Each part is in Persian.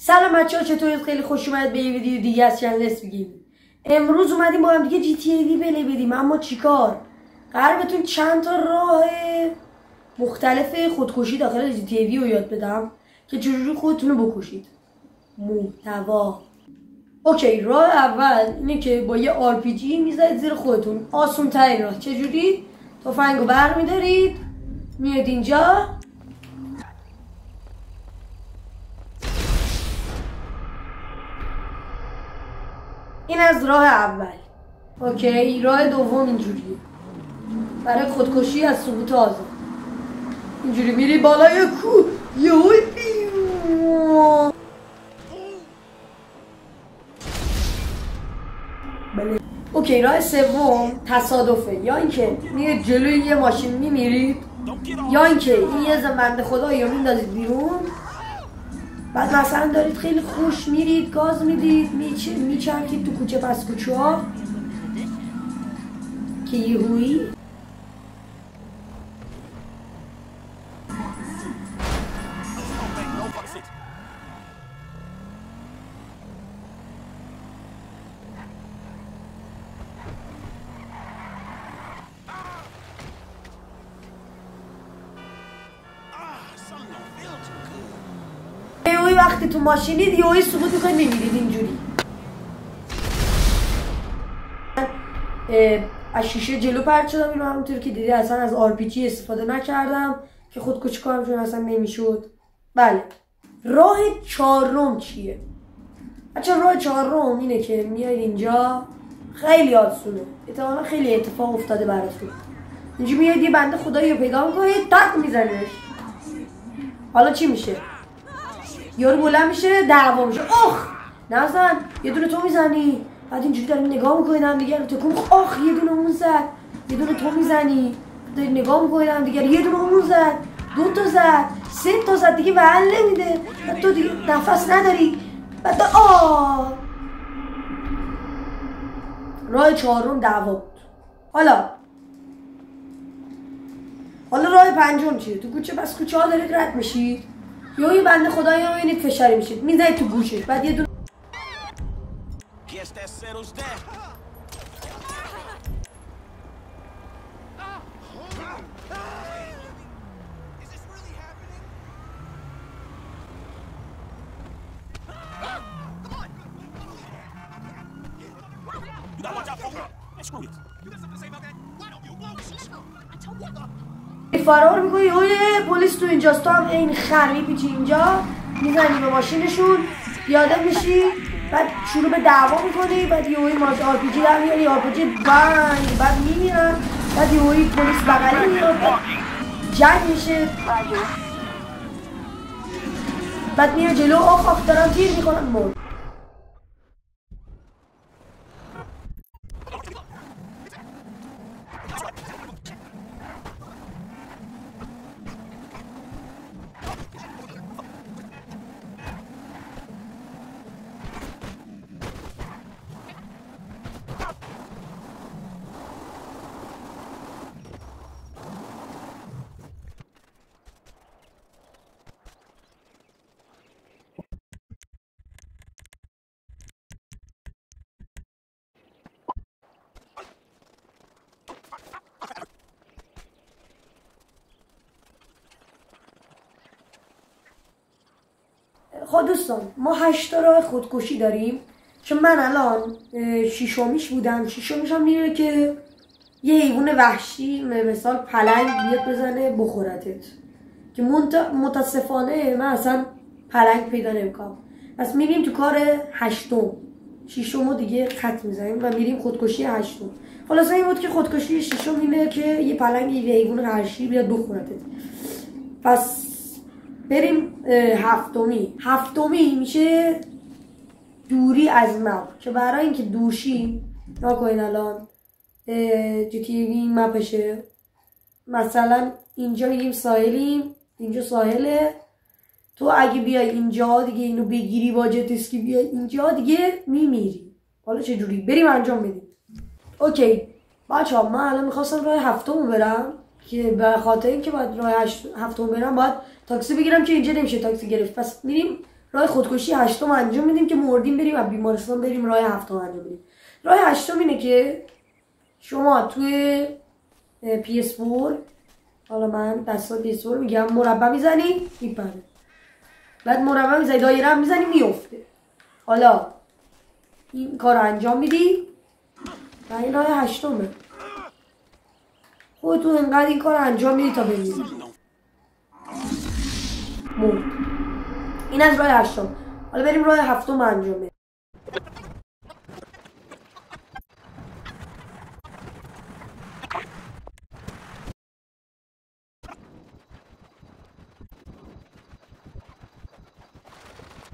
سلام بچه‌ها، چطورید؟ خیلی خوش اومدید به یه ویدیو دیگه از چنل اسپی گیمینگ. امروز اومدیم با هم دیگه جی تی ای وی پلی بدیم، اما چیکار؟ قرار بهتون چند تا راه مختلف خودکشی داخل جی تی ای وی رو یاد بدم که چجوری خودتون رو بکشید. محتوا. اوکی، راه اول اینه که با یه آر پی جی میزنید زیر خودتون. آسون ترین راه چجوری؟ تفنگو برمی‌دارید، میاد اینجا، این از راه اول. اوکی، راه دوم اینجوریه برای خودکشی از سقوط آزاد. اینجوری میری بالای کوه، یهوی بله. اوکی، راه سوم تصادفه، یا اینکه میرید جلوی یه ماشین میمیرید، یا اینکه این یه بنده خدا یا میندازید بیرون. بعد مثلا دارید خیلی خوش میرید، گاز میدید، میچرخید تو کوچه پس کوچه ها که یهویی وقتی تو ماشینید یهویی سقوط میکنید میمیرید. اینجوری از شیشه جلو پرت شدم، اینو همونطور که دیدی اصلا از آر پی جی استفاده نکردم که خودکشی کنم چون اصلا نمیشد. بله، راه چهارم چیه؟ بچه راه چهارم اینه که میاید اینجا، خیلی آسونه، احتمالا خیلی اتفاق افتاده براتون. اینجا میاید یه بنده خدایی رو پیدا میکنید، تق میزنیش. حالا چی میشه؟ یارو بلند میشه، دعوا میشه. اخ نزن، یه دونه تو میزنی، بعد اینجوری داریم نگاه میکنید هم دیگه رو تکون. آخ یه دونه اون زد، یه دونه تو میزنی، داری نگاه میکنید هم دیگه، یه دونه اون زد، دو تا زد، سه تا زد، دیگه ول نمیده، بعد تو دیگه نفس نداری، بعد راه چهارم دعوا بود. حالا راه پنجم چیه؟ تو کوچه بس کوچه ها دارید رد میشید، یا یه بنده خدایی رو میبینید فشاری میشید، میزنید تو گوشش، بعد یه دونه فرار میکنی، یه پلیس تو اینجاست، تو هم این خری پیچی اینجا، میزنی به ماشینشون، پیاده میشی، بعد شروع به دعوا میکنی، بعد یهویی ماش آر پی جی در میاری، آر پی جی بنگ، بعد میمیرن، بعد یهویی پلیس بغلی میاد، جنگ میشه، بعد میاد جلو، آخ دارن تیر میکنن، مرد. خب دوستان، ما 8 راه خودکشی داریم که من الان شیشمیش بودم. شیشمیش هم میره که یه حیوان وحشی مثال پلنگ بیاد بزنه بخورتت، که متاسفانه من اصلا پلنگ پیدا نمیکنم. پس میریم تو کار هشتم، شیشمو دیگه خط میزنیم و میریم خودکشی هشتم. خلاصه این بود که خودکشی شیشم اینه که یه پلنگ یه حیوان وحشی بیاد بخورتت. پس بریم هفتمی میشه دوری از مپ، که برای اینکه دورشیم نکنین الان جی تی ای وی این مپشه. مثلا اینجا میگیم ساحلیم، اینجا ساحله، تو اگه بیای اینجا دیگه اینو بگیری با جت اسکی بیای اینجا دیگه میمیری. حالا چجوری؟ بریم انجام بدیم. اوکی بچه‌ها، من الان میخواستم راه هفتم برم که به خاطر اینکه باید راه هفتم برم باید تاکسی بگیرم که اینجا نمیشه تاکسی گرفت. پس میریم راه خودکشی هشتم انجام میدیم که مردیم بریم و بیمارستان بریم راه هفتم انجام میدیم. راه هشتم اینه که شما توی PS4 حالا من دستا PS4 میگم مربع میزنی میپره، بعد مربع میزنی دایره هم میزنی میفته. حالا این کار رو انجام میدی و این راه هشتمه. خودتون انقدر این کار رو انجام میدی تا بمیری. مرد. این از راه هشتم. حالا بریم راه هفتم انجام بدیم.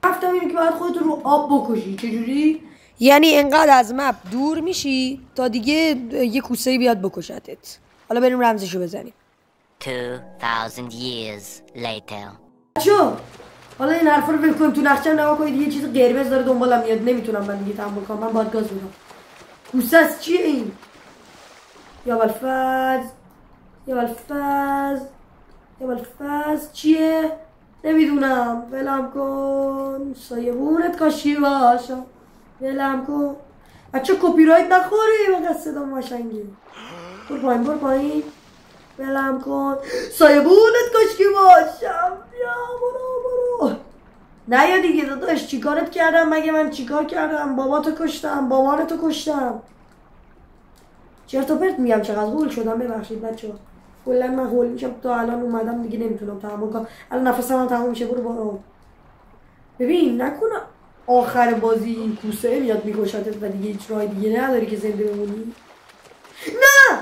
هفتم اینه که باید خودتون رو آب بکشی. چجوری؟ یعنی انقدر از مپ دور میشی تا دیگه یه کوسه‌ای بیاد بکشتت. حالا بریم رمزشو بزنیم. 2000 years later. چو حالا این حرفا رو ول کنیم، تو نقشه نگاه کنید یه چیز قرمز داره دنبالم میاد، نمیتونم من دیگه تحمل کنم، من باید گاز بدم. کوسه چیه این؟ یا بالفاز یا بالفاز یا بالفاز چیه؟ نمیدونم. ولم کن سایبونت کاشی باشم. ولم کن بچه کپی رایت نخوری وقت صدا ماشنگی. برو پایین برو پایین. ولم کن سایبونت کاشکی باشم. یا برو نه یا دیگه داداش چیکارت کردم مگه؟ من چیکار کردم؟ باباتو کشتم، مامانتو کشتم. چرت و پرت میگم، چقدر هول شدم ببخشید بچه‌ها. کلا من هول میشم تا الان اومدم دیگه نمیتونم تحمل کنم. الان نفسم هم تموم میشه. برو ببین نکنه آخر بازی این کوسه میاد میکشتت و دیگه هیچ راه دیگه نداری که زنده بمونی. نه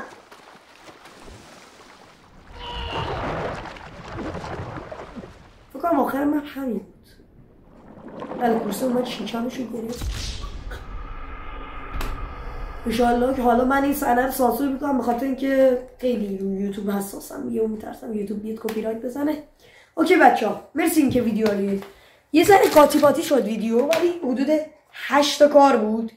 فکر کنم آخر من همین بود. بله کوسه اومد شیکمشو گرفت. انشالله که حالا من این صحنه رو سانسور میکنم به خاطر اینکه خیلی رو یوتیوب حساسم، یهو میترسم یوتیوب بیاد کپی رایت بزنه. اوکی بچه‌ها مرسی اینکه ویدیو رو یه ذره قاطی باطی شد ویدیو، ولی حدود 8 تا کار بود.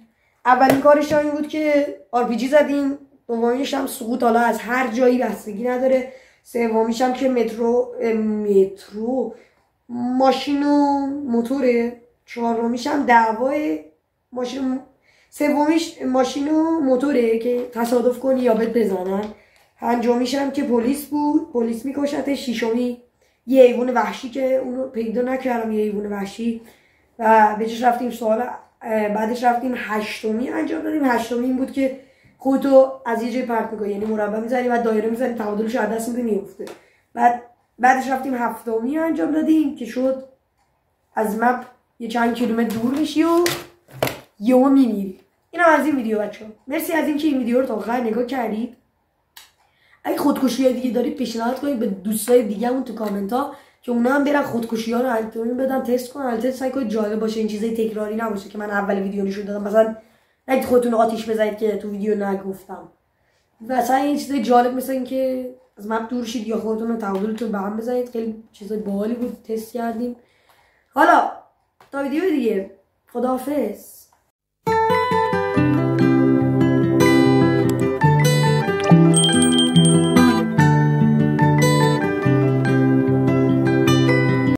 اولین کارش این بود که RPG زدیم، دومیش هم سقوط حالا از هر جایی بستگی نداره، سومیش هم که مترو ماشین و موتوره، چهارمیش هم دعوای ماشین، سومیش ماشین و موتوره که تصادف کنی یا بهت بزنن، پنجمیش هم که پلیس بود، پلیس میکشته، ششمی یه حیوان وحشی که اونو پیدا نکردم، یه حیوان وحشی و بهش رفتیم سوال. بعدش رفتیم هشتمی انجام دادیم. هشتمی این بود که خودتو از یه جای پرت میکنی، یعنی مربع میزنی و دایره میزنی تعادلش از دست میدی میفته. بعدش رفتیم هفتمی انجام دادیم که شد از مپ یه چند کیلومتر دور میشی و یهو میمیری. اینم از این ویدیو بچه‌ها. مرسی از اینکه این ویدیو رو تا آخر نگاه کردید. اگه خودکشی دیگه دارید پیشنهاد کنید به دوستای دیگه‌مون تو کامنت ها که اونا هم برن خودکشی ها رو انجام بدن، تست کنن. البته سعی کنید جالب باشه، این چیزای تکراری نباشه که من اول ویدیو نشون دادم. مثلا نگید خودتون آتیش بزنید که تو ویدیو نگفتم. مثلا این چیزای جالب مثل این که از مپ دور شید یا خودتون رو تعادلتون به هم بزنید. خیلی چیزای باحالی بود، تست کردیم. حالا تا ویدیو دیگه خداحافظ.